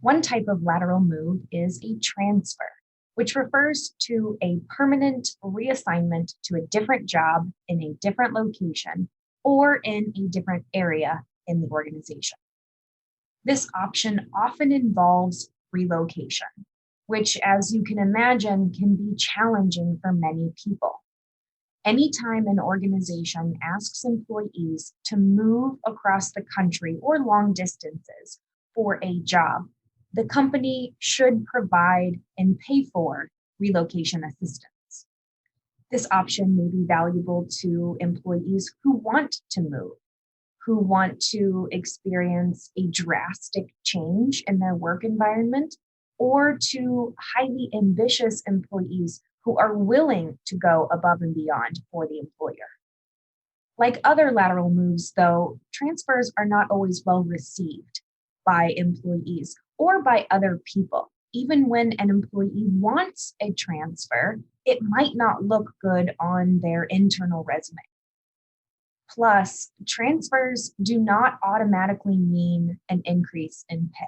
One type of lateral move is a transfer, which refers to a permanent reassignment to a different job in a different location or in a different area in the organization. This option often involves relocation, which, as you can imagine, can be challenging for many people. Anytime an organization asks employees to move across the country or long distances for a job, the company should provide and pay for relocation assistance. This option may be valuable to employees who want to move, who want to experience a drastic change in their work environment, or to highly ambitious employees who are willing to go above and beyond for the employer. Like other lateral moves, though, transfers are not always well received by employees or by other people. Even when an employee wants a transfer, it might not look good on their internal resume. Plus, transfers do not automatically mean an increase in pay.